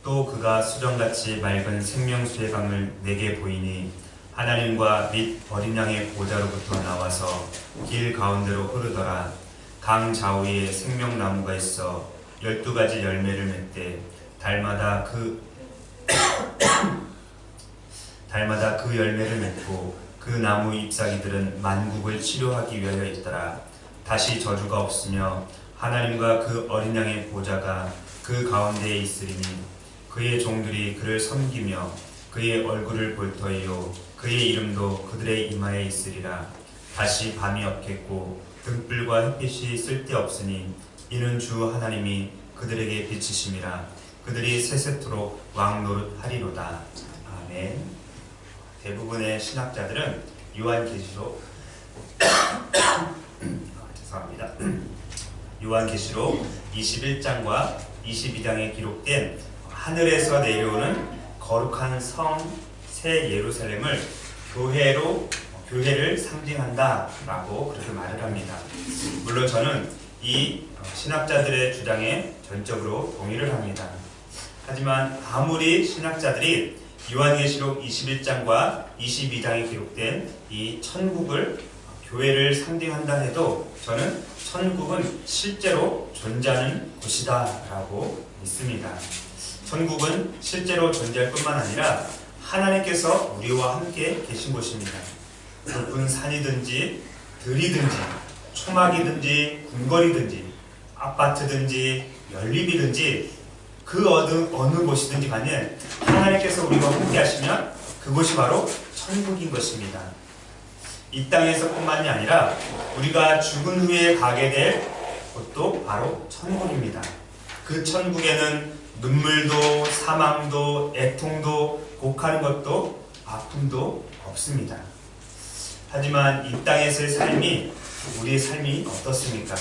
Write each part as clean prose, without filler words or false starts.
또 그가 수정같이 맑은 생명수의 강을 내게 보이니 하나님과 및 어린 양의 보좌로부터 나와서 길 가운데로 흐르더라. 강 좌우에 생명나무가 있어 12가지 열매를 맺되 달마다 그 열매를 맺고 그 나무 잎사귀들은 만국을 치료하기 위하여 있더라. 다시 저주가 없으며 하나님과 그 어린 양의 보좌가 그 가운데에 있으리니 그의 종들이 그를 섬기며 그의 얼굴을 볼 터이요 그의 이름도 그들의 이마에 있으리라. 다시 밤이 없겠고 등불과 햇빛이 쓸데없으니 이는 주 하나님이 그들에게 비치심이라. 그들이 세세토록 왕노릇하리로다. 아멘. 대부분의 신학자들은 요한계시록 죄송합니다. 요한계시록 21장과 22장에 기록된 하늘에서 내려오는 거룩한 성 새 예루살렘을 교회를 상징한다라고 그렇게 말을 합니다. 물론 저는 이 신학자들의 주장에 전적으로 동의를 합니다. 하지만 아무리 신학자들이 요한계시록 21장과 22장에 기록된 이 천국을 교회를 상징한다 해도 저는 천국은 실제로 존재하는 곳이다 라고 믿습니다. 천국은 실제로 존재할 뿐만 아니라 하나님께서 우리와 함께 계신 곳입니다. 높은 산이든지 들이든지 초막이든지 궁궐이든지 아파트든지 연립이든지 그 어느 곳이든지 간에 하나님께서 우리와 함께 하시면 그곳이 바로 천국인 것입니다. 이 땅에서뿐만이 아니라 우리가 죽은 후에 가게 될 곳도 바로 천국입니다. 그 천국에는 눈물도 사망도 애통도 곡하는 것도 아픔도 없습니다. 하지만 이 땅에서의 삶이 우리의 삶이 어떻습니까?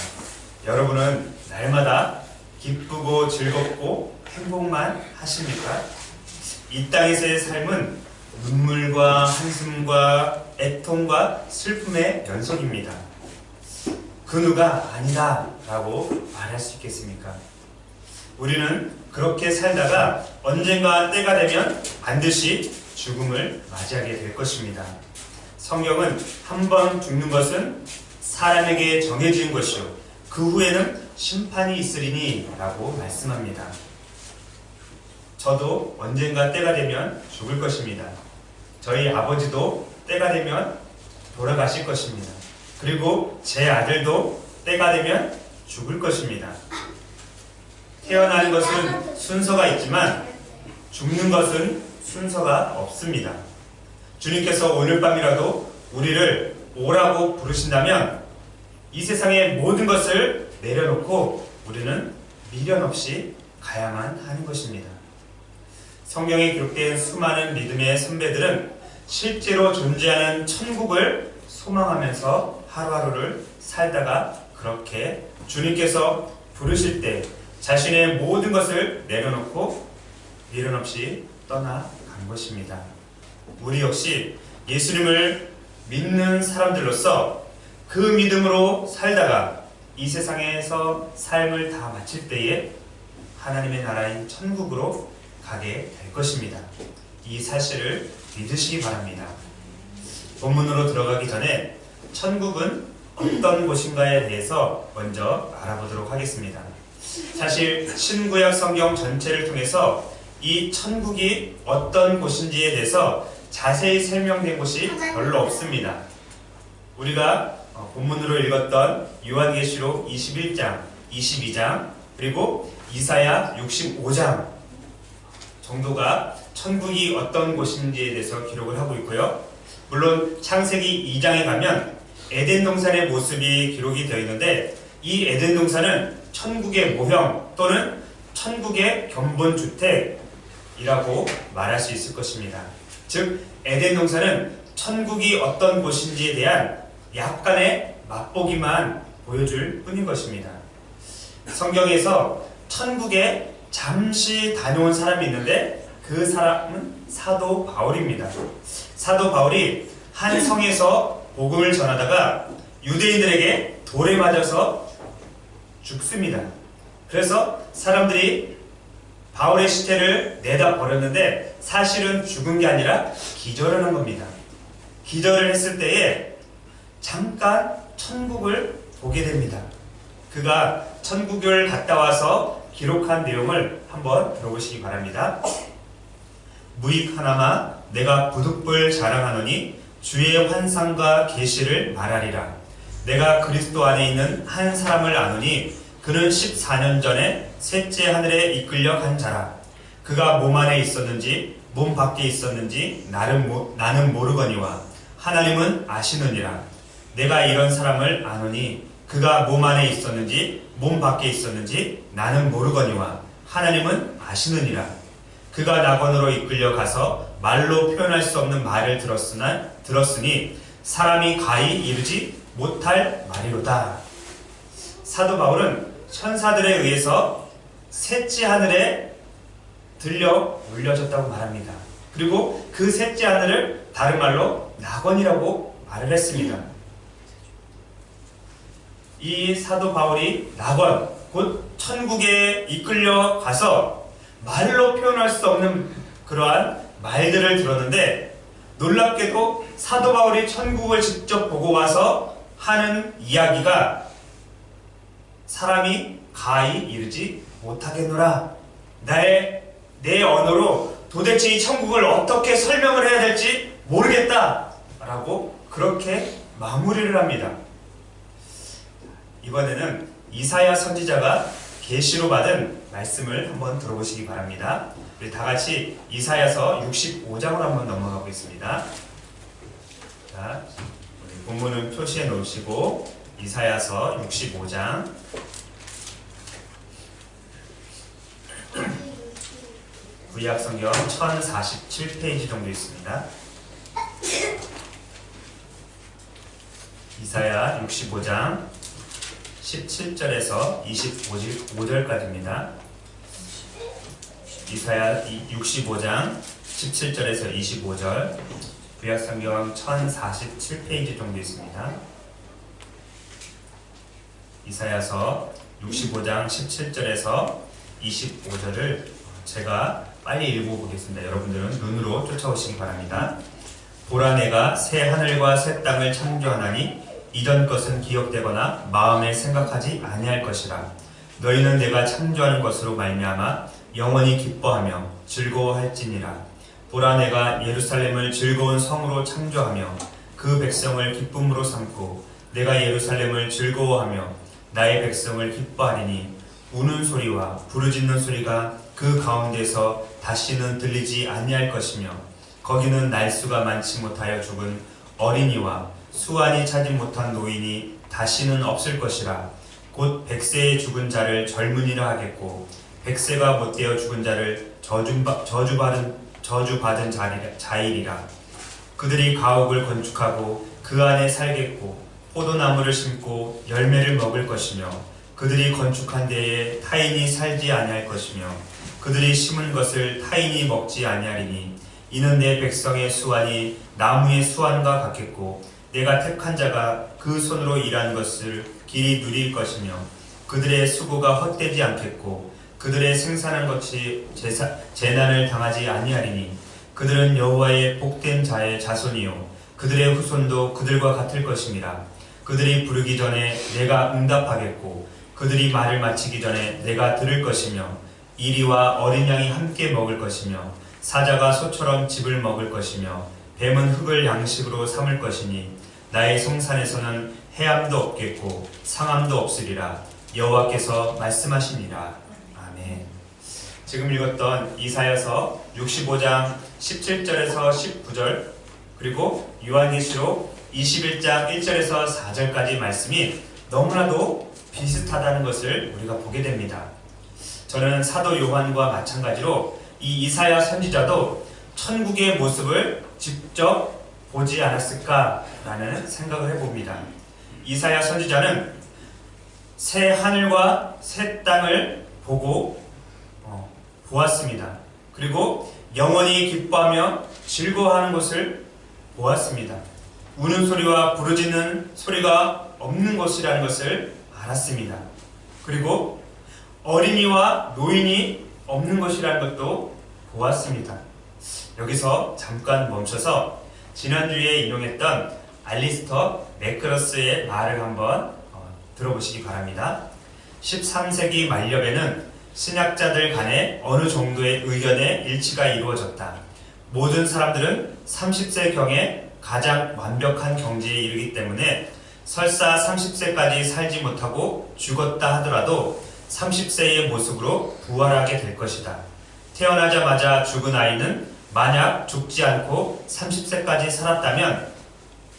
여러분은 날마다 기쁘고 즐겁고 행복만 하십니까? 이 땅에서의 삶은 눈물과 한숨과 애통과 슬픔의 연속입니다. 그 누가 아니다 라고 말할 수 있겠습니까? 우리는 그렇게 살다가 언젠가 때가 되면 반드시 죽음을 맞이하게 될 것입니다. 성경은 한 번 죽는 것은 사람에게 정해진 것이요 그 후에는 심판이 있으리니 라고 말씀합니다. 저도 언젠가 때가 되면 죽을 것입니다. 저희 아버지도 때가 되면 돌아가실 것입니다. 그리고 제 아들도 때가 되면 죽을 것입니다. 태어나는 것은 순서가 있지만 죽는 것은 순서가 없습니다. 주님께서 오늘 밤이라도 우리를 오라고 부르신다면 이 세상의 모든 것을 내려놓고 우리는 미련 없이 가야만 하는 것입니다. 성경에 기록된 수많은 믿음의 선배들은 실제로 존재하는 천국을 소망하면서 하루하루를 살다가 그렇게 주님께서 부르실 때 자신의 모든 것을 내려놓고 미련 없이 떠나간 것입니다. 우리 역시 예수님을 믿는 사람들로서 그 믿음으로 살다가 이 세상에서 삶을 다 마칠 때에 하나님의 나라인 천국으로 가게 될 것입니다. 이 사실을 믿으시기 바랍니다. 본문으로 들어가기 전에 천국은 어떤 곳인가에 대해서 먼저 알아보도록 하겠습니다. 사실 신구약 성경 전체를 통해서 이 천국이 어떤 곳인지에 대해서 자세히 설명된 곳이 별로 없습니다. 우리가 본문으로 읽었던 요한계시록 21장, 22장 그리고 이사야 65장 정도가 천국이 어떤 곳인지에 대해서 기록을 하고 있고요. 물론 창세기 2장에 가면 에덴 동산의 모습이 기록이 되어 있는데 이 에덴 동산은 천국의 모형 또는 천국의 견본주택이라고 말할 수 있을 것입니다. 즉 에덴 동산은 천국이 어떤 곳인지에 대한 약간의 맛보기만 보여줄 뿐인 것입니다. 성경에서 천국에 잠시 다녀온 사람이 있는데 그 사람은 사도 바울입니다. 사도 바울이 한 성에서 복음을 전하다가 유대인들에게 돌에 맞아서 죽습니다. 그래서 사람들이 바울의 시체를 내다 버렸는데 사실은 죽은 게 아니라 기절을 한 겁니다. 기절을 했을 때에 잠깐 천국을 보게 됩니다. 그가 천국을 갔다 와서 기록한 내용을 한번 들어보시기 바랍니다. 무익 하나마 내가 부득불 자랑하노니 주의 환상과 계시를 말하리라. 내가 그리스도 안에 있는 한 사람을 아노니 그는 14년 전에 셋째 하늘에 이끌려 간 자라. 그가 몸 안에 있었는지 몸 밖에 있었는지 나는 모르거니와 하나님은 아시느니라. 내가 이런 사람을 아노니 그가 몸 안에 있었는지 몸 밖에 있었는지 나는 모르거니와 하나님은 아시느니라. 그가 낙원으로 이끌려 가서 말로 표현할 수 없는 말을 들었으니 사람이 가히 이르지 못할 말이로다. 사도 바울은 천사들에 의해서 셋째 하늘에 들려 올려졌다고 말합니다. 그리고 그 셋째 하늘을 다른 말로 낙원이라고 말을 했습니다. 이 사도 바울이 낙원, 곧 천국에 이끌려 가서 말로 표현할 수 없는 그러한 말들을 들었는데, 놀랍게도 사도 바울이 천국을 직접 보고 와서 하는 이야기가 사람이 가히 이르지 못하겠노라. 내 언어로 도대체 이 천국을 어떻게 설명을 해야 될지 모르겠다 라고 그렇게 마무리를 합니다. 이번에는 이사야 선지자가 계시로 받은 말씀을 한번 들어보시기 바랍니다. 우리 다 같이 이사야서 65장으로 한번 넘어가 보겠습니다. 자, 우리 본문은 표시해 놓으시고 이사야서 65장 구약성경 1047페이지 정도 있습니다. 이사야 65장 17절에서 25절까지입니다. 이사야 65장 17절에서 25절, 구약성경 1047페이지 정도 있습니다. 이사야서 65장 17절에서 25절을 제가 빨리 읽어보겠습니다. 여러분들은 눈으로 쫓아오시기 바랍니다. 보라, 내가 새 하늘과 새 땅을 창조하나니 이전 것은 기억되거나 마음에 생각하지 아니할 것이라. 너희는 내가 창조하는 것으로 말미암아 영원히 기뻐하며 즐거워할지니라. 보라, 내가 예루살렘을 즐거운 성으로 창조하며 그 백성을 기쁨으로 삼고 내가 예루살렘을 즐거워하며 나의 백성을 기뻐하리니 우는 소리와 부르짖는 소리가 그 가운데서 다시는 들리지 아니할 것이며 거기는 날수가 많지 못하여 죽은 어린이와 수완이 차지 못한 노인이 다시는 없을 것이라. 곧 100세에 죽은 자를 젊은이라 하겠고 100세가 못되어 죽은 자를 저주받은 자일이라. 그들이 가옥을 건축하고 그 안에 살겠고 포도나무를 심고 열매를 먹을 것이며 그들이 건축한 데에 타인이 살지 아니할 것이며 그들이 심은 것을 타인이 먹지 아니하리니 이는 내 백성의 수완이 나무의 수완과 같겠고 내가 택한 자가 그 손으로 일한 것을 길이 누릴 것이며 그들의 수고가 헛되지 않겠고 그들의 생산한 것이 재난을 당하지 아니하리니 그들은 여호와의 복된 자의 자손이요 그들의 후손도 그들과 같을 것임이라. 그들이 부르기 전에 내가 응답하겠고 그들이 말을 마치기 전에 내가 들을 것이며 이리와 어린 양이 함께 먹을 것이며 사자가 소처럼 즙을 먹을 것이며 뱀은 흙을 양식으로 삼을 것이니 나의 성산에서는 해함도 없겠고 상함도 없으리라. 여호와께서 말씀하시니라. 아멘. 지금 읽었던 이사야서 65장 17절에서 19절 그리고 요한계시록 21장 1절에서 4절까지 말씀이 너무나도 비슷하다는 것을 우리가 보게 됩니다. 저는 사도 요한과 마찬가지로 이 이사야 선지자도 천국의 모습을 직접 보지 않았을까라는 생각을 해봅니다. 이사야 선지자는 새 하늘과 새 땅을 보고 보았습니다. 그리고 영원히 기뻐하며 즐거워하는 것을 보았습니다. 우는 소리와 부르짖는 소리가 없는 것이라는 것을 알았습니다. 그리고 어린이와 노인이 없는 것이라는 것도 보았습니다. 여기서 잠깐 멈춰서 지난주에 인용했던 알리스터 매크러스의 말을 한번 들어보시기 바랍니다. 13세기 말엽에는 신학자들 간에 어느 정도의 의견의 일치가 이루어졌다. 모든 사람들은 30세경에 가장 완벽한 경지에 이르기 때문에 설사 30세까지 살지 못하고 죽었다 하더라도 30세의 모습으로 부활하게 될 것이다. 태어나자마자 죽은 아이는 만약 죽지 않고 30세까지 살았다면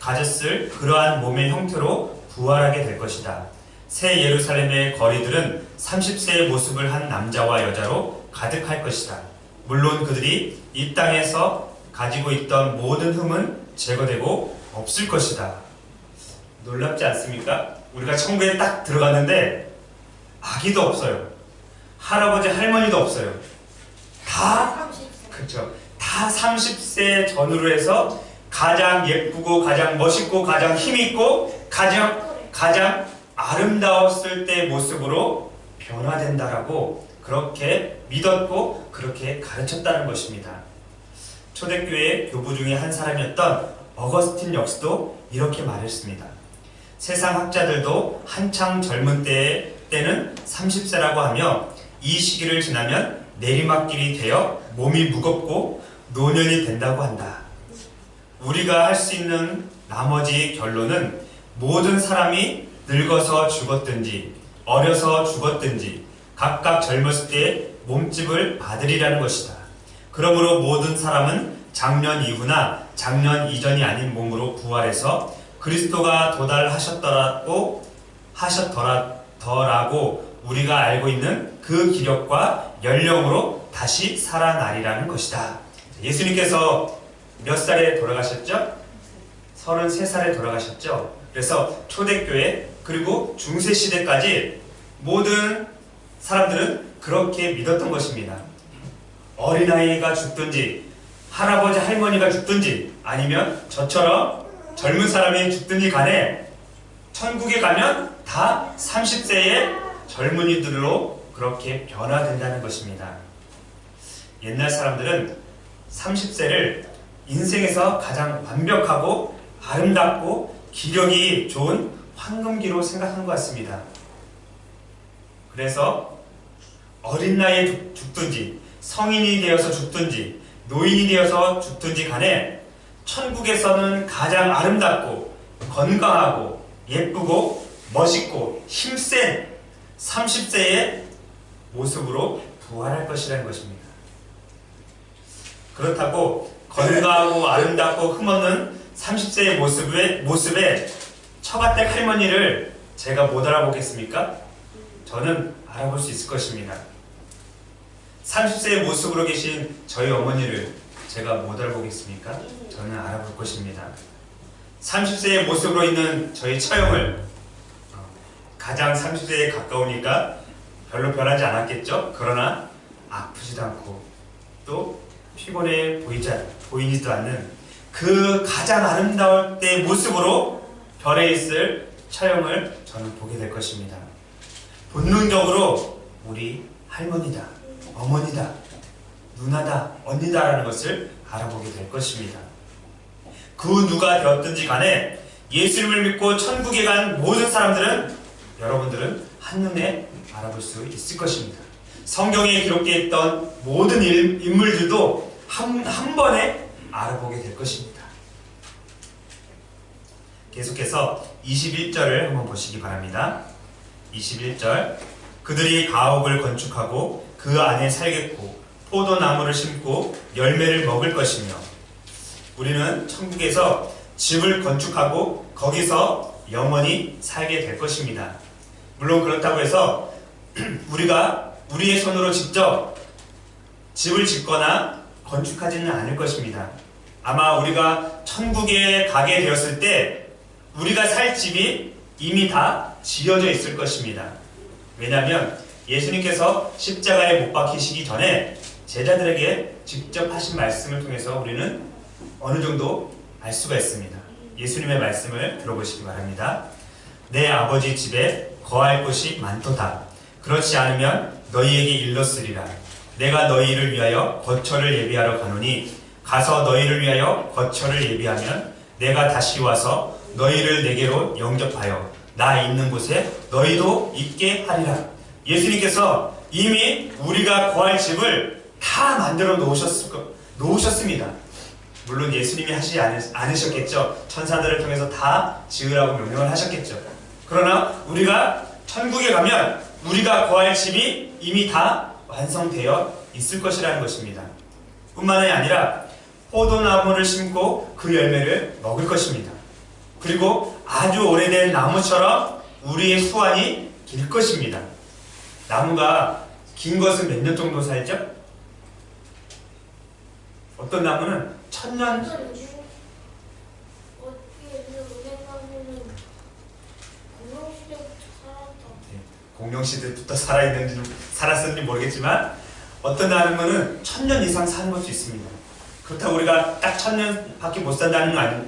가졌을 그러한 몸의 형태로 부활하게 될 것이다. 새 예루살렘의 거리들은 30세의 모습을 한 남자와 여자로 가득할 것이다. 물론 그들이 이 땅에서 가지고 있던 모든 흠은 제거되고 없을 것이다. 놀랍지 않습니까? 우리가 천국에 딱 들어갔는데 아기도 없어요. 할아버지 할머니도 없어요. 다 그렇죠. 다 30세 전후로 해서 가장 예쁘고 가장 멋있고 가장 힘있고 가장 아름다웠을 때 모습으로 변화된다라고 그렇게 믿었고 그렇게 가르쳤다는 것입니다. 초대교회 교부 중에 한 사람이었던 어거스틴 역시도 이렇게 말했습니다. 세상 학자들도 한창 젊은 때는 30세라고 하며 이 시기를 지나면 내리막길이 되어 몸이 무겁고 노년이 된다고 한다. 우리가 할 수 있는 나머지 결론은 모든 사람이 늙어서 죽었든지 어려서 죽었든지 각각 젊었을 때 몸집을 받으리라는 것이다. 그러므로 모든 사람은 작년 이후나 작년 이전이 아닌 몸으로 부활해서 그리스도가 도달하셨더라고 우리가 알고 있는 그 기력과 연령으로 다시 살아나리라는 것이다. 예수님께서 몇 살에 돌아가셨죠? 33살에 돌아가셨죠? 그래서 초대교회 그리고 중세시대까지 모든 사람들은 그렇게 믿었던 것입니다. 어린아이가 죽든지 할아버지 할머니가 죽든지 아니면 저처럼 젊은 사람이 죽든지 간에 천국에 가면 다 30세의 젊은이들로 그렇게 변화된다는 것입니다. 옛날 사람들은 30세를 인생에서 가장 완벽하고 아름답고 기력이 좋은 황금기로 생각한 것 같습니다. 그래서 어린 나이에 죽든지 성인이 되어서 죽든지 노인이 되어서 죽든지 간에 천국에서는 가장 아름답고 건강하고 예쁘고 멋있고 힘센 30세의 모습으로 부활할 것이라는 것입니다. 그렇다고 건강하고 아름답고 흠없는 30세의 모습에 처가댁 할머니를 제가 못 알아보겠습니까? 저는 알아볼 수 있을 것입니다. 30세의 모습으로 계신 저희 어머니를 제가 못 알아보겠습니까? 저는 알아볼 것입니다. 30세의 모습으로 있는 저희 처형을 가장 30세에 가까우니까 별로 변하지 않았겠죠? 그러나 아프지도 않고 또 피곤해 보이지도 않는 그 가장 아름다울 때 모습으로 별에 있을 처형을 저는 보게 될 것입니다. 본능적으로 우리 할머니다, 어머니다, 누나다, 언니다라는 것을 알아보게 될 것입니다. 그 누가 되었든지 간에 예수님을 믿고 천국에 간 모든 사람들은 여러분들은 한눈에 알아볼 수 있을 것입니다. 성경에 기록되어 있던 모든 인물들도 한 번에 알아보게 될 것입니다. 계속해서 21절을 한번 보시기 바랍니다. 21절 그들이 가옥을 건축하고 그 안에 살겠고 포도나무를 심고 열매를 먹을 것이며 우리는 천국에서 집을 건축하고 거기서 영원히 살게 될 것입니다. 물론 그렇다고 해서 우리가 우리의 손으로 직접 집을 짓거나 건축하지는 않을 것입니다. 아마 우리가 천국에 가게 되었을 때 우리가 살 집이 이미 다 지어져 있을 것입니다. 왜냐하면 예수님께서 십자가에 못 박히시기 전에 제자들에게 직접 하신 말씀을 통해서 우리는 어느 정도 알 수가 있습니다. 예수님의 말씀을 들어보시기 바랍니다. 내 아버지 집에 거할 곳이 많도다. 그렇지 않으면 너희에게 일렀으리라. 내가 너희를 위하여 거처를 예비하러 가노니 가서 너희를 위하여 거처를 예비하면 내가 다시 와서 너희를 내게로 영접하여 나 있는 곳에 너희도 있게 하리라. 예수님께서 이미 우리가 거할 집을 다 만들어 놓으셨습니다. 물론 예수님이 하시지 않으셨겠죠. 천사들을 통해서 다 지으라고 명령을 하셨겠죠. 그러나 우리가 천국에 가면 우리가 거할 집이 이미 다 완성되어 있을 것이라는 것입니다. 뿐만이 아니라 포도나무를 심고 그 열매를 먹을 것입니다. 그리고 아주 오래된 나무처럼 우리의 수완이 길 것입니다. 나무가 긴 것은 몇 년 정도 살죠? 어떤 나무는 1000년. 공룡시대부터 살았는지 모르겠지만 어떤 나무는 1000년 이상 사는 것도 있습니다. 그렇다고 우리가 딱 1000년밖에 못 산다는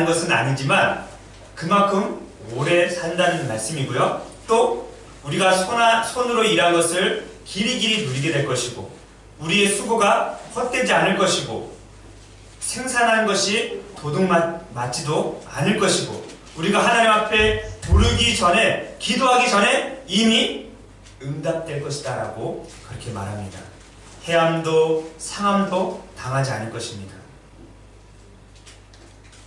것은 아니지만 그만큼 오래 산다는 말씀이고요. 또 우리가 손으로 일한 것을 길이길이 누리게 될 것이고 우리의 수고가 헛되지 않을 것이고 생산한 것이 도둑맞지도 않을 것이고 우리가 하나님 앞에 부르기 전에 기도하기 전에 이미 응답될 것이다 라고 그렇게 말합니다. 해함도 상함도 당하지 않을 것입니다.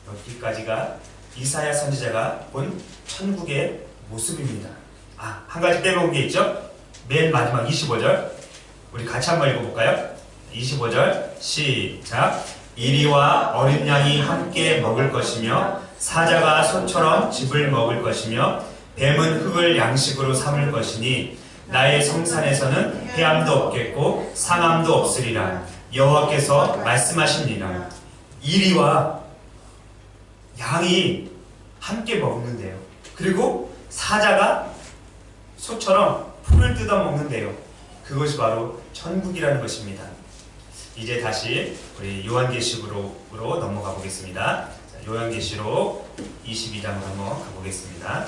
여기까지가 이사야 선지자가 본 천국의 모습입니다. 한 가지 빼먹은 게 있죠? 맨 마지막 25절 우리 같이 한번 읽어볼까요? 25절 시작. 이리와 어린 양이 함께 먹을 것이며 사자가 소처럼 즙을 먹을 것이며 뱀은 흙을 양식으로 삼을 것이니 나의 성산에서는 해함도 없겠고 상함도 없으리라. 여호와께서 말씀하십니다. 이리와 양이 함께 먹는데요. 그리고 사자가 소처럼 풀을 뜯어 먹는데요. 그것이 바로 천국이라는 것입니다. 이제 다시 우리 요한계시록으로 넘어가 보겠습니다. 요한계시록 22장으로 넘어가 보겠습니다.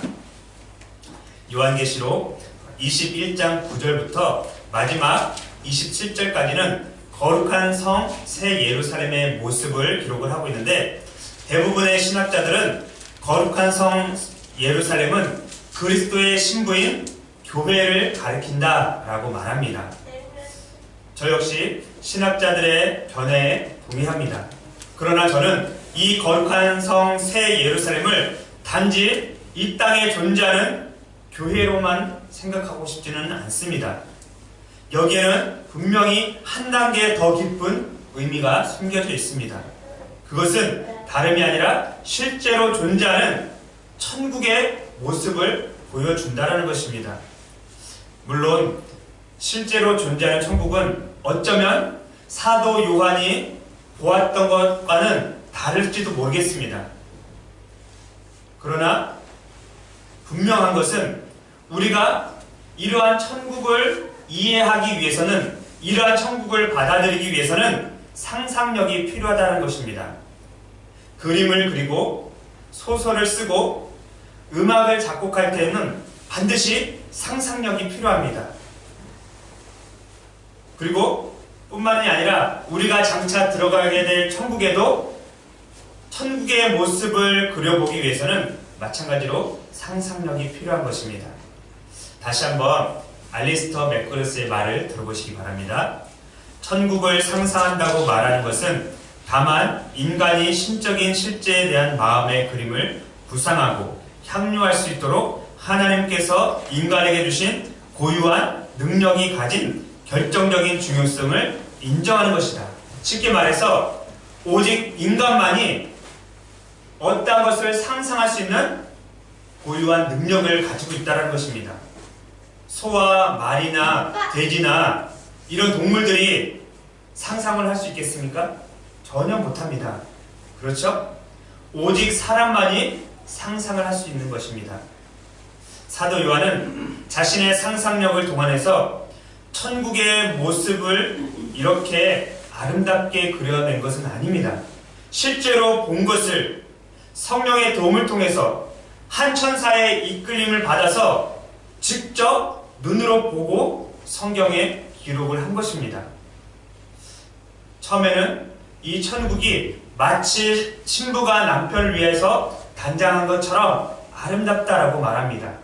요한계시록 21장 9절부터 마지막 27절까지는 거룩한 성 새 예루살렘의 모습을 기록을 하고 있는데 대부분의 신학자들은 거룩한 성 예루살렘은 그리스도의 신부인 교회를 가리킨다 라고 말합니다. 저 역시 신학자들의 견해에 동의합니다. 그러나 저는 이 거룩한 성 새 예루살렘을 단지 이 땅에 존재하는 교회로만 생각하고 싶지는 않습니다. 여기에는 분명히 한 단계 더 깊은 의미가 숨겨져 있습니다. 그것은 다름이 아니라 실제로 존재하는 천국의 모습을 보여준다는 것입니다. 물론 실제로 존재하는 천국은 어쩌면 사도 요한이 보았던 것과는 다를지도 모르겠습니다. 그러나 분명한 것은 우리가 이러한 천국을 이해하기 위해서는 이러한 천국을 받아들이기 위해서는 상상력이 필요하다는 것입니다. 그림을 그리고 소설을 쓰고 음악을 작곡할 때는 반드시 상상력이 필요합니다. 그리고 뿐만이 아니라 우리가 장차 들어가게 될 천국에도 천국의 모습을 그려보기 위해서는 마찬가지로 상상력이 필요한 것입니다. 다시 한번 알리스터 맥그러스의 말을 들어보시기 바랍니다. 천국을 상상한다고 말하는 것은 다만 인간이 신적인 실제에 대한 마음의 그림을 구상하고 향유할 수 있도록 하나님께서 인간에게 주신 고유한 능력이 가진 결정적인 중요성을 인정하는 것이다. 쉽게 말해서 오직 인간만이 어떠한 것을 상상할 수 있는 고유한 능력을 가지고 있다는 것입니다. 소와 말이나 돼지나 이런 동물들이 상상을 할 수 있겠습니까? 전혀 못합니다. 그렇죠? 오직 사람만이 상상을 할 수 있는 것입니다. 사도 요한은 자신의 상상력을 동원해서 천국의 모습을 이렇게 아름답게 그려낸 것은 아닙니다. 실제로 본 것을 성령의 도움을 통해서 한 천사의 이끌림을 받아서 직접 눈으로 보고 성경에 기록을 한 것입니다. 처음에는 이 천국이 마치 신부가 남편을 위해서 단장한 것처럼 아름답다라고 말합니다.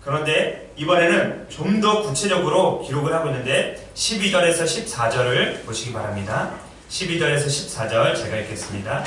그런데 이번에는 좀 더 구체적으로 기록을 하고 있는데 12절에서 14절을 보시기 바랍니다. 12절에서 14절 제가 읽겠습니다.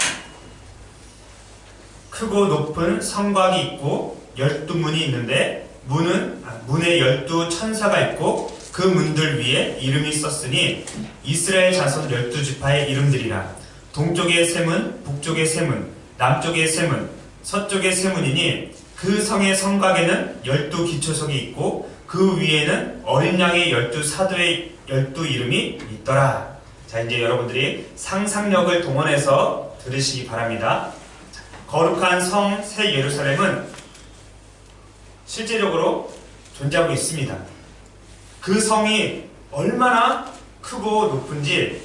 크고 높은 성곽이 있고 12문이 있는데 문에 12천사가 있고 그 문들 위에 이름이 썼으니 이스라엘 자손 12지파의 이름들이라. 동쪽의 세 문, 북쪽의 세 문, 남쪽의 세 문, 서쪽의 세 문이니 그 성의 성곽에는 12기초석이 있고 그 위에는 어린 양의 12사도의 12이름이 있더라. 자, 이제 여러분들이 상상력을 동원해서 들으시기 바랍니다. 거룩한 성 새 예루살렘은 실제적으로 존재하고 있습니다. 그 성이 얼마나 크고 높은지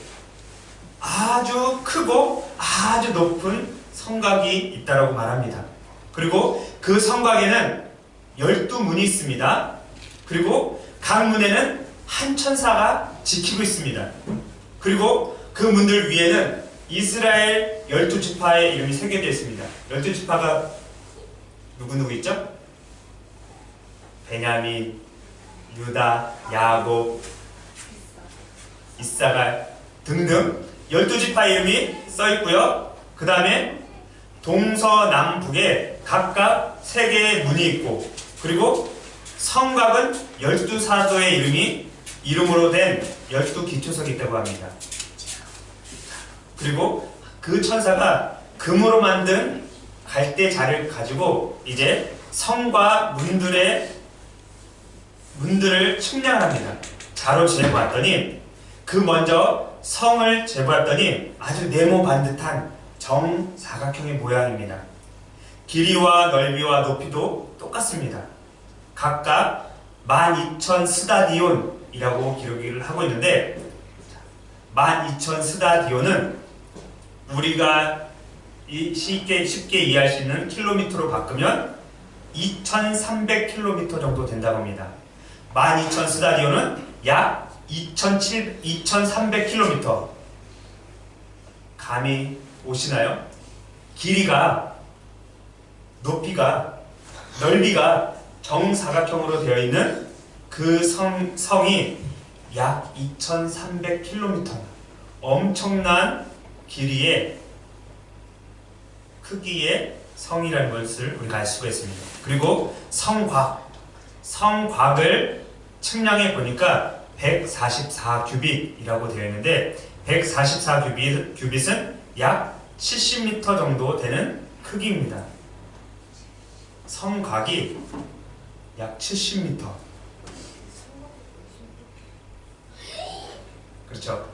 아주 크고 아주 높은 성곽이 있다고 말합니다. 그리고 그 성곽에는 12문이 있습니다. 그리고 각 문에는 한 천사가 지키고 있습니다. 그리고 그 문들 위에는 이스라엘 12지파의 이름이 새겨져 있습니다. 12지파가 누구누구 있죠? 베냐민, 유다, 야곱, 이사갈 등등 12지파 이름이 써있고요. 그 다음에 동서남북에 각각 3개의 문이 있고, 그리고 성곽은 12사도의 이름으로 된 12기초석이 있다고 합니다. 그리고 그 천사가 금으로 만든 갈대 자를 가지고 이제 성과 문들을 측량을 합니다. 자로 재보았더니 먼저 성을 재보았더니 아주 네모 반듯한 정사각형의 모양입니다. 길이와 넓이와 높이도 똑같습니다. 각각 12,000스다디온이라고 기록을 하고 있는데 12,000스다디온은 우리가 쉽게 이해할 수 있는 킬로미터로 바꾸면 2,300km 정도 된다고 합니다. 12,000스다디온은 약 2,300km. 감이 오시나요? 길이가, 높이가, 넓이가 정사각형으로 되어 있는 그 성이 약 2,300km. 엄청난 길이의 크기의 성이라는 것을 우리가 알 수가 있습니다. 그리고 성곽을 측량해 보니까 144규빗이라고 되어 있는데 144규빗은 약 70m 정도 되는 크기입니다. 성곽이 약 70m. 그렇죠.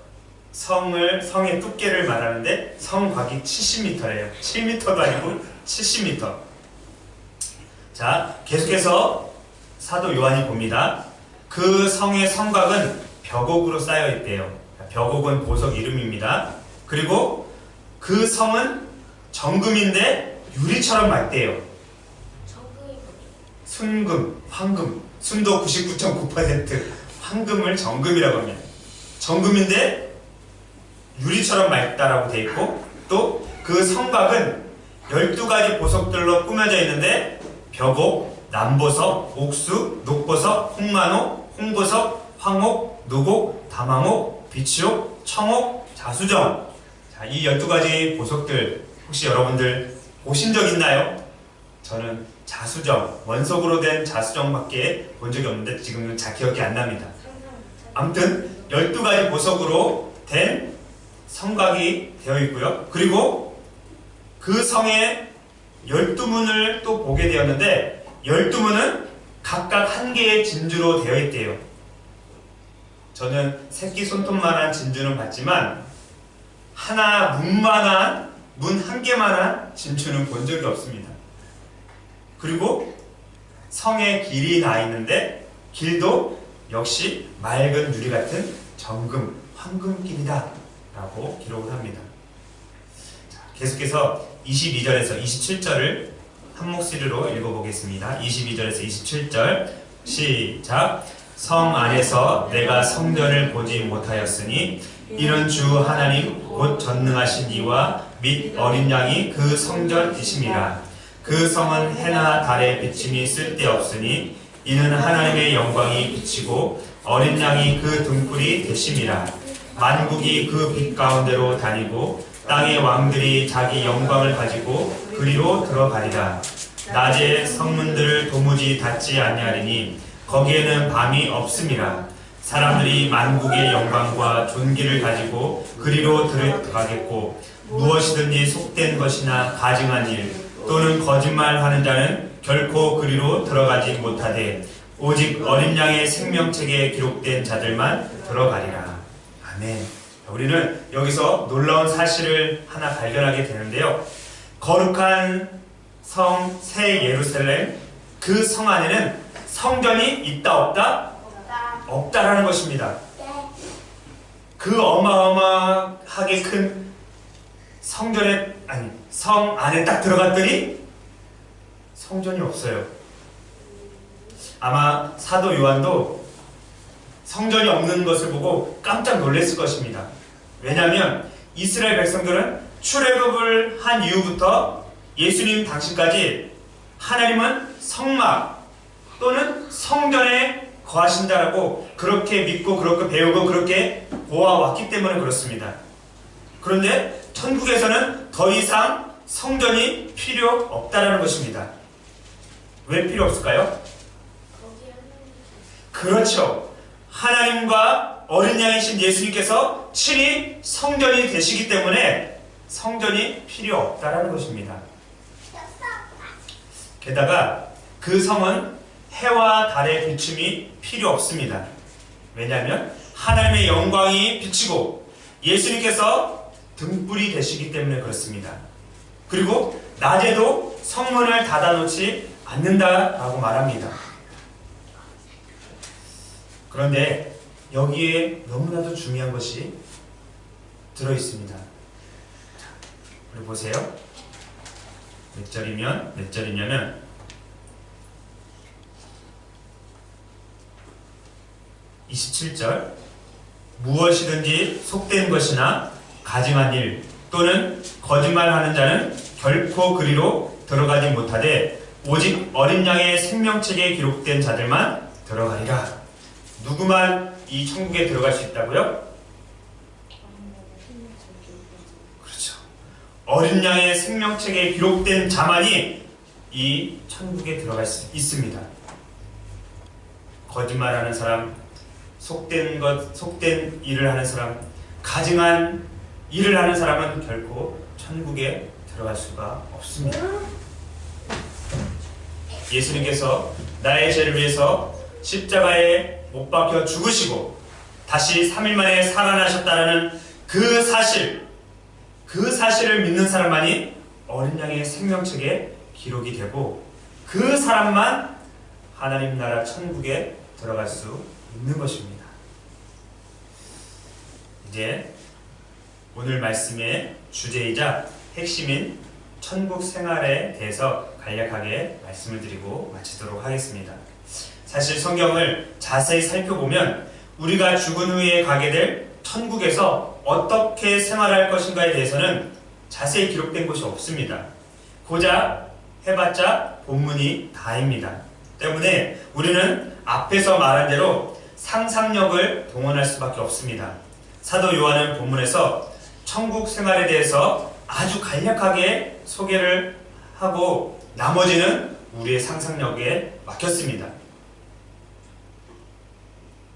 성의 두께를 말하는데 성곽이 70m예요. 7m도 아니고 70m. 자, 계속해서 사도 요한이 봅니다. 그 성의 성곽은 벽옥으로 쌓여 있대요. 벽옥은 보석 이름입니다. 그리고 그 성은 정금인데 유리처럼 맑대요. 순금, 황금, 순도 99.9%, 황금을 정금이라고 합니다. 정금인데 유리처럼 맑다라고 되어 있고, 또 그 성곽은 12가지 보석들로 꾸며져 있는데 벽옥, 남보석, 옥수, 녹보석, 홍만옥, 홍보석, 황옥, 노곡, 담황옥, 비치옥, 청옥, 자수정. 자, 이 12가지 보석들 혹시 여러분들 보신 적 있나요? 저는 자수정, 원석으로 된 자수정밖에 본 적이 없는데 지금은 잘 기억이 안 납니다. 아무튼 12가지 보석으로 된 성곽이 되어 있고요. 그리고 그 성에 12문을 또 보게 되었는데 12문은 각각 한 개의 진주로 되어 있대요. 저는 새끼 손톱만한 진주는 봤지만 문 한 개만한 진주는 본 적이 없습니다. 그리고 성에 길이 나 있는데 길도 역시 맑은 유리 같은 정금, 황금길이다 라고 기록을 합니다. 자, 계속해서 22절에서 27절을 한 목소리로 읽어보겠습니다. 22절에서 27절. 시작. 성 안에서 내가 성전을 보지 못하였으니 이는 주 하나님 곧 전능하신 이와 및 어린 양이 그 성전이심이라. 그 성은 해나 달의 비침이 쓸데없으니 이는 하나님의 영광이 비치고 어린 양이 그 등불이 되심이라. 만국이 그 빛 가운데로 다니고 땅의 왕들이 자기 영광을 가지고 그리로 들어가리라. 낮에 성문들을 도무지 닫지 아니하리니 거기에는 밤이 없음이라. 사람들이 만국의 영광과 존귀를 가지고 그리로 들어가겠고 무엇이든지 속된 것이나 가증한 일 또는 거짓말하는 자는 결코 그리로 들어가지 못하되 오직 어린 양의 생명책에 기록된 자들만 들어가리라. 아멘. 우리는 여기서 놀라운 사실을 하나 발견하게 되는데요. 거룩한 성 새 예루살렘, 그 성 안에는 성전이 있다 없다? 없다라는 것입니다. 그 어마어마하게 큰 성전에, 아니 성 안에 딱 들어갔더니 성전이 없어요. 아마 사도 요한도 성전이 없는 것을 보고 깜짝 놀랐을 것입니다. 왜냐하면 이스라엘 백성들은 출애굽을 한 이후부터 예수님 당시까지 하나님은 성막 또는 성전에 거하신다라고 그렇게 믿고 그렇게 배우고 그렇게 보아왔기 때문에 그렇습니다. 그런데 천국에서는 더 이상 성전이 필요 없다라는 것입니다. 왜 필요 없을까요? 그렇죠. 하나님과 어린 양이신 예수님께서 친히 성전이 되시기 때문에 성전이 필요 없다라는 것입니다. 게다가 그 성은 해와 달의 비춤이 필요 없습니다. 왜냐하면 하나님의 영광이 비치고 예수님께서 등불이 되시기 때문에 그렇습니다. 그리고 낮에도 성문을 닫아놓지 않는다라고 말합니다. 그런데 여기에 너무나도 중요한 것이 들어있습니다. 우리 보세요. 몇 절이냐면 27절. 무엇이든지 속된 것이나 가증한 일 또는 거짓말하는 자는 결코 그리로 들어가지 못하되 오직 어린 양의 생명책에 기록된 자들만 들어가리라. 누구만 이 천국에 들어갈 수 있다고요? 그렇죠. 어린 양의 생명책에 기록된 자만이 이 천국에 들어갈 수 있습니다. 거짓말하는 사람, 속된 일을 하는 사람, 가증한 일을 하는 사람은 결코 천국에 들어갈 수가 없습니다. 예수님께서 나의 죄를 위해서 십자가에 못 박혀 죽으시고 다시 3일 만에 살아나셨다는 그 사실을 믿는 사람만이 어린 양의 생명책에 기록이 되고 그 사람만 하나님 나라 천국에 들어갈 수 있는 것입니다. 이제 오늘 말씀의 주제이자 핵심인 천국 생활에 대해서 간략하게 말씀을 드리고 마치도록 하겠습니다. 사실 성경을 자세히 살펴보면 우리가 죽은 후에 가게 될 천국에서 어떻게 생활할 것인가에 대해서는 자세히 기록된 것이 없습니다. 고작 해봤자 본문이 다입니다. 때문에 우리는 앞에서 말한 대로 상상력을 동원할 수밖에 없습니다. 사도 요한은 본문에서 천국 생활에 대해서 아주 간략하게 소개를 하고 나머지는 우리의 상상력에 맡겼습니다.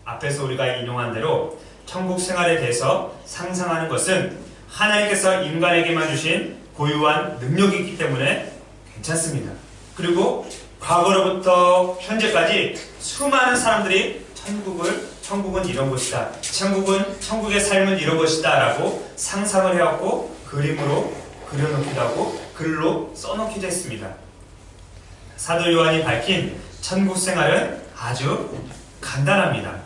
앞에서 우리가 인용한 대로 천국 생활에 대해서 상상하는 것은 하나님께서 인간에게만 주신 고유한 능력이기 때문에 괜찮습니다. 그리고 과거로부터 현재까지 수많은 사람들이 천국은 이런 곳이다, 천국의 삶은 이런 것이다 라고 상상을 해왔고 그림으로 그려놓기도 하고 글로 써놓기도 했습니다. 사도 요한이 밝힌 천국 생활은 아주 간단합니다.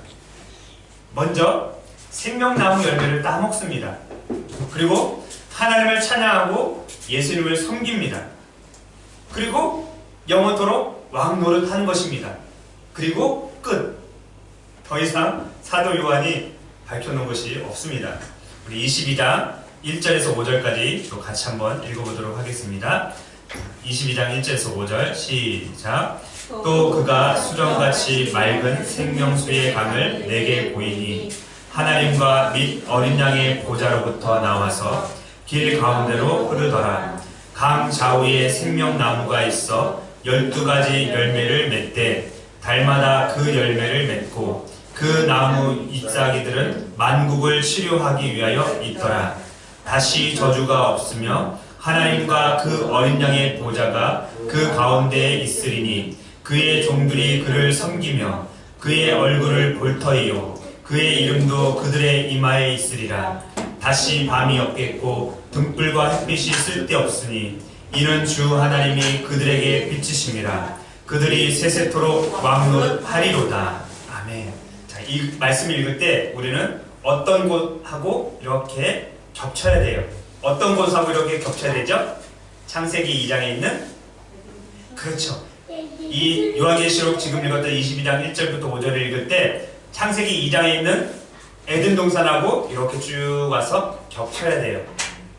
먼저 생명나무 열매를 따먹습니다. 그리고 하나님을 찬양하고 예수님을 섬깁니다. 그리고 영원토록 왕노릇하는 것입니다. 그리고 끝. 더 이상 사도 요한이 밝혀놓은 것이 없습니다. 우리 22장 1절에서 5절까지 또 같이 한번 읽어보도록 하겠습니다. 22장 1절에서 5절 시작. 또 그가 수정같이 맑은 생명수의 강을 내게 보이니 하나님과 및 어린 양의 보좌로부터 나와서 길 가운데로 흐르더라. 강 좌우에 생명나무가 있어 12가지 열매를 맺되 달마다 그 열매를 맺고 그 나무 잎사귀들은 만국을 치료하기 위하여 있더라. 다시 저주가 없으며 하나님과 그 어린 양의 보좌가 그 가운데에 있으리니 그의 종들이 그를 섬기며 그의 얼굴을 볼 터이요 그의 이름도 그들의 이마에 있으리라. 다시 밤이 없겠고 등불과 햇빛이 쓸데없으니 이는 주 하나님이 그들에게 비치심이라. 그들이 세세토록 왕노릇하리로다. 아멘. 자, 이 말씀을 읽을 때 우리는 어떤 곳하고 이렇게 겹쳐야 돼요. 어떤 곳하고 이렇게 겹쳐야 되죠? 창세기 2장에 있는, 그렇죠, 이 요한계시록 지금 읽었던 22장 1절부터 5절을 읽을 때 창세기 2장에 있는 에덴 동산하고 이렇게 쭉 와서 겹쳐야 돼요.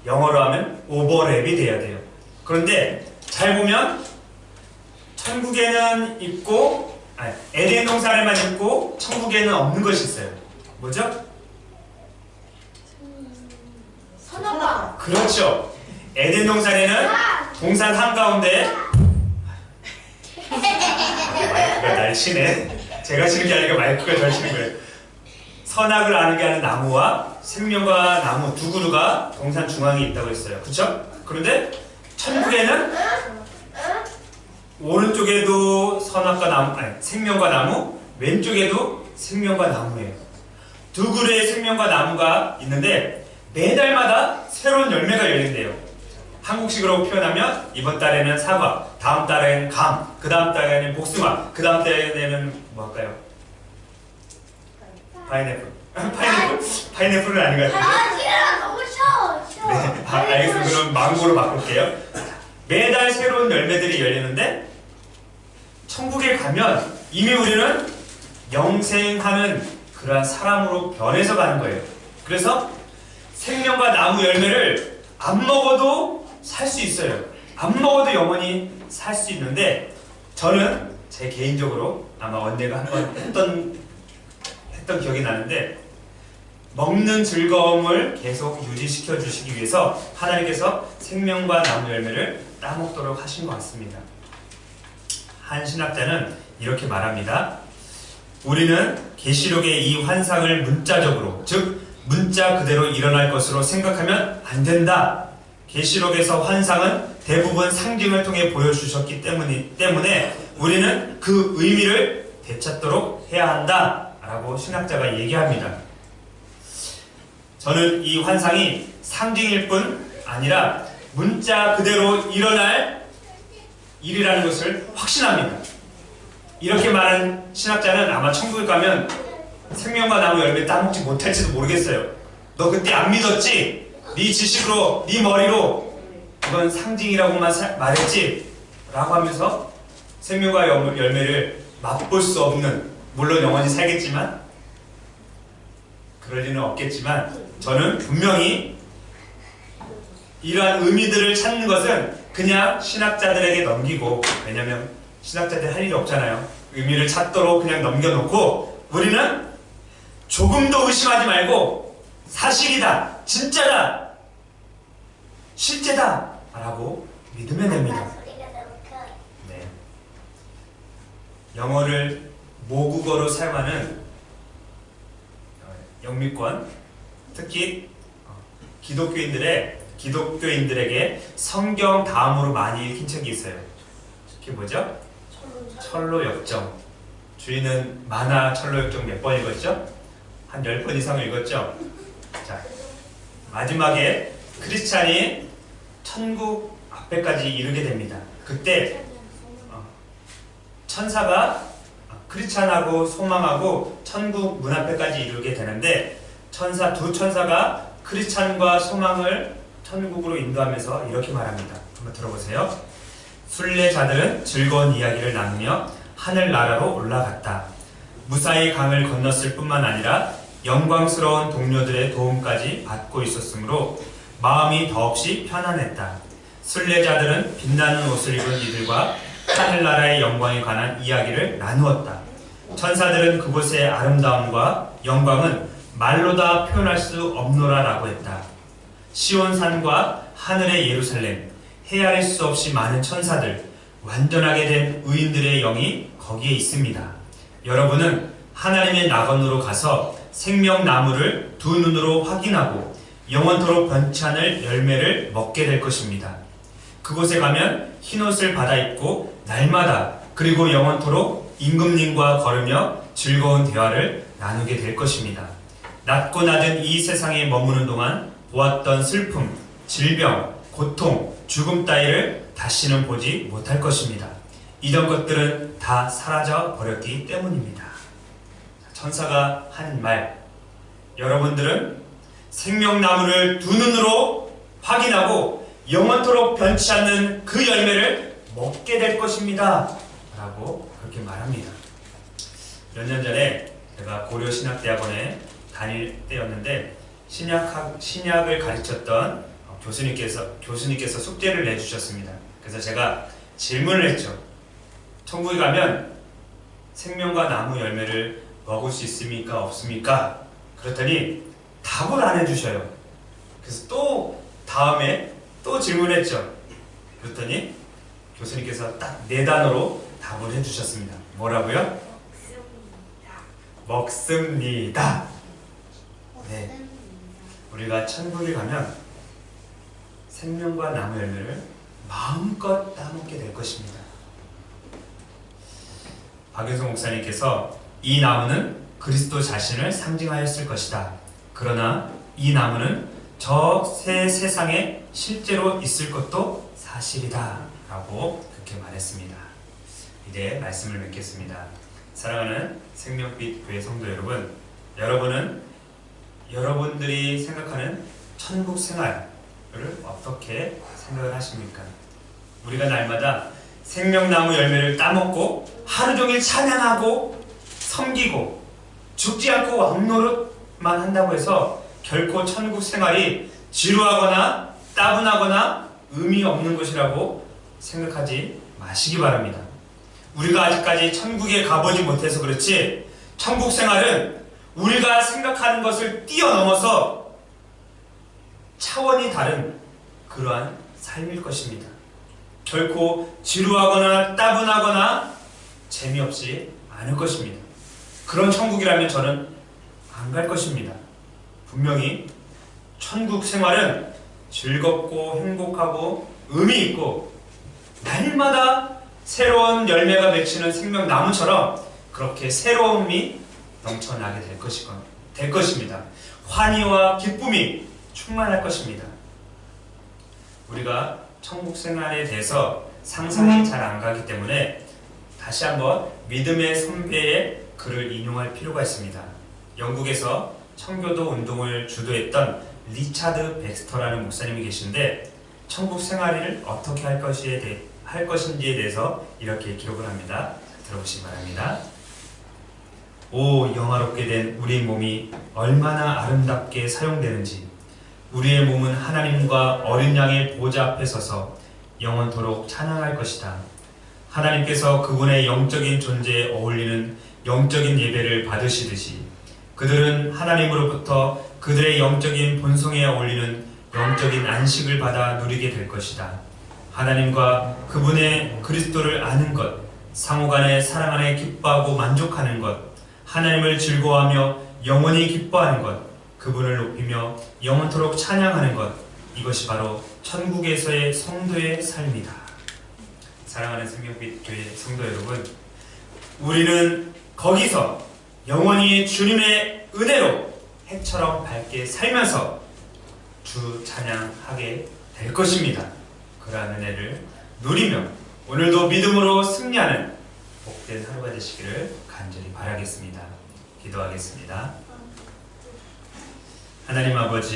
영어로 하면 오버랩이 돼야 돼요. 그런데 잘 보면 천국에는 있고, 에덴 동산에만 있고 천국에는 없는 것이 있어요. 뭐죠? 선악과. 그렇죠. 에덴 동산에는 동산 한가운데 마이크가 날 치네. 제가 치는 게 아니라 마이크가 잘 치는 거예요. 선악을 알게 하는 나무와 생명과 나무 두 그루가 동산 중앙에 있다고 했어요. 그렇죠? 그런데 천국에는 오른쪽에도 선악과 나무, 생명과 나무, 왼쪽에도 생명과 나무예요. 두 그루의 생명과 나무가 있는데 매달마다 새로운 열매가 열린대요. 한국식으로 표현하면 이번 달에는 사과, 다음 달에는 감, 그 다음 달에는 복숭아, 그 다음 달에는 뭐 할까요? 파인애플. 파인애플은 아닌 것 같은데. 싫어. 너무 싫어. 네, 알겠습니다. 그럼 망고로 바꿀게요. 매달 새로운 열매들이 열리는데 천국에 가면 이미 우리는 영생하는 그러한 사람으로 변해서 가는 거예요. 그래서 생명과 나무 열매를 안 먹어도 살 수 있어요. 안 먹어도 영원히 살 수 있는데 저는 제 개인적으로 아마 언제가 한번 했던 기억이 나는데 먹는 즐거움을 계속 유지시켜 주시기 위해서 하나님께서 생명과 나무 열매를 따먹도록 하신 것 같습니다. 한 신학자는 이렇게 말합니다. 우리는 계시록의 이 환상을 문자적으로, 즉 문자 그대로 일어날 것으로 생각하면 안 된다. 계시록에서 환상은 대부분 상징을 통해 보여주셨기 때문에 우리는 그 의미를 되찾도록 해야 한다 라고 신학자가 얘기합니다. 저는 이 환상이 상징일 뿐 아니라 문자 그대로 일어날 일이라는 것을 확신합니다. 이렇게 말한 신학자는 아마 천국에 가면 생명과 나무 열매 따먹지 못할지도 모르겠어요. 너 그때 안 믿었지? 네 지식으로, 네 머리로 이건 상징이라고만 말했지? 라고 하면서 생명과 열매를 맛볼 수 없는, 물론 영원히 살겠지만 그럴 리는 없겠지만 저는 분명히 이러한 의미들을 찾는 것은 그냥 신학자들에게 넘기고, 왜냐면 신학자들 할 일이 없잖아요. 의미를 찾도록 그냥 넘겨놓고 우리는 조금도 의심하지 말고 사실이다, 진짜다, 실제다 라고 믿으면 됩니다. 네. 영어를 모국어로 사용하는 영미권, 특히 기독교인들에게 성경 다음으로 많이 읽힌 책이 있어요. 그게 뭐죠? 철로역정. 주인은 만화 철로역정 몇 번 읽었죠? 한 10번 이상을 읽었죠? 자, 마지막에 크리스찬이 천국 앞에까지 이르게 됩니다. 그때 천사가 크리스찬하고 소망하고 천국 문 앞에까지 이르게 되는데 두 천사가 크리스찬과 소망을 천국으로 인도하면서 이렇게 말합니다. 한번 들어보세요. 순례자들은 즐거운 이야기를 나누며 하늘나라로 올라갔다. 무사히 강을 건넜을 뿐만 아니라 영광스러운 동료들의 도움까지 받고 있었으므로 마음이 더없이 편안했다. 순례자들은 빛나는 옷을 입은 이들과 하늘나라의 영광에 관한 이야기를 나누었다. 천사들은 그곳의 아름다움과 영광은 말로 다 표현할 수 없노라라고 했다. 시온산과 하늘의 예루살렘, 헤아릴 수 없이 많은 천사들, 완전하게 된 의인들의 영이 거기에 있습니다. 여러분은 하나님의 낙원으로 가서 생명나무를 두 눈으로 확인하고 영원토록 변치 않을 열매를 먹게 될 것입니다. 그곳에 가면 흰옷을 받아 입고 날마다 그리고 영원토록 임금님과 걸으며 즐거운 대화를 나누게 될 것입니다. 낮고 낮은 이 세상에 머무는 동안 보았던 슬픔, 질병, 고통, 죽음 따위를 다시는 보지 못할 것입니다. 이전 것들은 다 사라져 버렸기 때문입니다. 천사가 한 말, 여러분들은 생명나무를 두 눈으로 확인하고 영원토록 변치 않는 그 열매를 먹게 될 것입니다. 라고 그렇게 말합니다. 몇 년 전에 제가 고려신학대학원에 다닐 때였는데 신약을 가르쳤던 교수님께서 숙제를 내주셨습니다. 그래서 제가 질문을 했죠. 천국에 가면 생명과 나무 열매를 먹을 수 있습니까? 없습니까? 그랬더니 답을 안 해주셔요. 그래서 또 다음에 또 질문했죠. 그랬더니 교수님께서 딱 4단어로 답을 해주셨습니다. 뭐라고요? 먹습니다. 네, 우리가 천국에 가면 생명과 나무 열매를 마음껏 따먹게 될 것입니다. 박윤성 목사님께서 이 나무는 그리스도 자신을 상징하였을 것이다. 그러나 이 나무는 저 새 세상에 실제로 있을 것도 사실이다. 라고 그렇게 말했습니다. 이제 말씀을 맺겠습니다. 사랑하는 생명빛 교회 성도 여러분, 여러분은 여러분들이 생각하는 천국 생활을 어떻게 생각을 하십니까? 우리가 날마다 생명나무 열매를 따먹고 하루 종일 찬양하고 섬기고 죽지 않고 왕노릇만 한다고 해서 결코 천국 생활이 지루하거나 따분하거나 의미 없는 것이라고 생각하지 마시기 바랍니다. 우리가 아직까지 천국에 가보지 못해서 그렇지 천국 생활은 우리가 생각하는 것을 뛰어넘어서 차원이 다른 그러한 삶일 것입니다. 결코 지루하거나 따분하거나 재미없지 않을 것입니다. 그런 천국이라면 저는 안 갈 것입니다. 분명히 천국 생활은 즐겁고 행복하고 의미 있고 날마다 새로운 열매가 맺히는 생명나무처럼 그렇게 새로움이 넘쳐나게 될 것입니다. 환희와 기쁨이 충만할 것입니다. 우리가 천국 생활에 대해서 상상이 잘 안 가기 때문에 다시 한번 믿음의 선배의 글을 인용할 필요가 있습니다. 영국에서 청교도 운동을 주도했던 리차드 백스터라는 목사님이 계신데 천국 생활을 어떻게 할 것인지에 대해서 이렇게 기록을 합니다. 들어보시기 바랍니다. 오, 영화롭게 된 우리 몸이 얼마나 아름답게 사용되는지. 우리의 몸은 하나님과 어린 양의 보좌 앞에 서서 영원토록 찬양할 것이다. 하나님께서 그분의 영적인 존재에 어울리는 영적인 예배를 받으시듯이 그들은 하나님으로부터 그들의 영적인 본성에 어울리는 영적인 안식을 받아 누리게 될 것이다. 하나님과 그분의 그리스도를 아는 것, 상호간의 사랑 안에 기뻐하고 만족하는 것, 하나님을 즐거워하며 영원히 기뻐하는 것, 그분을 높이며 영원토록 찬양하는 것, 이것이 바로 천국에서의 성도의 삶이다. 사랑하는 생명빛 교회 성도 여러분, 우리는 거기서 영원히 주님의 은혜로 해처럼 밝게 살면서 주 찬양하게 될 것입니다. 그러한 은혜를 누리며 오늘도 믿음으로 승리하는 복된 하루가 되시기를 간절히 바라겠습니다. 기도하겠습니다. 하나님 아버지,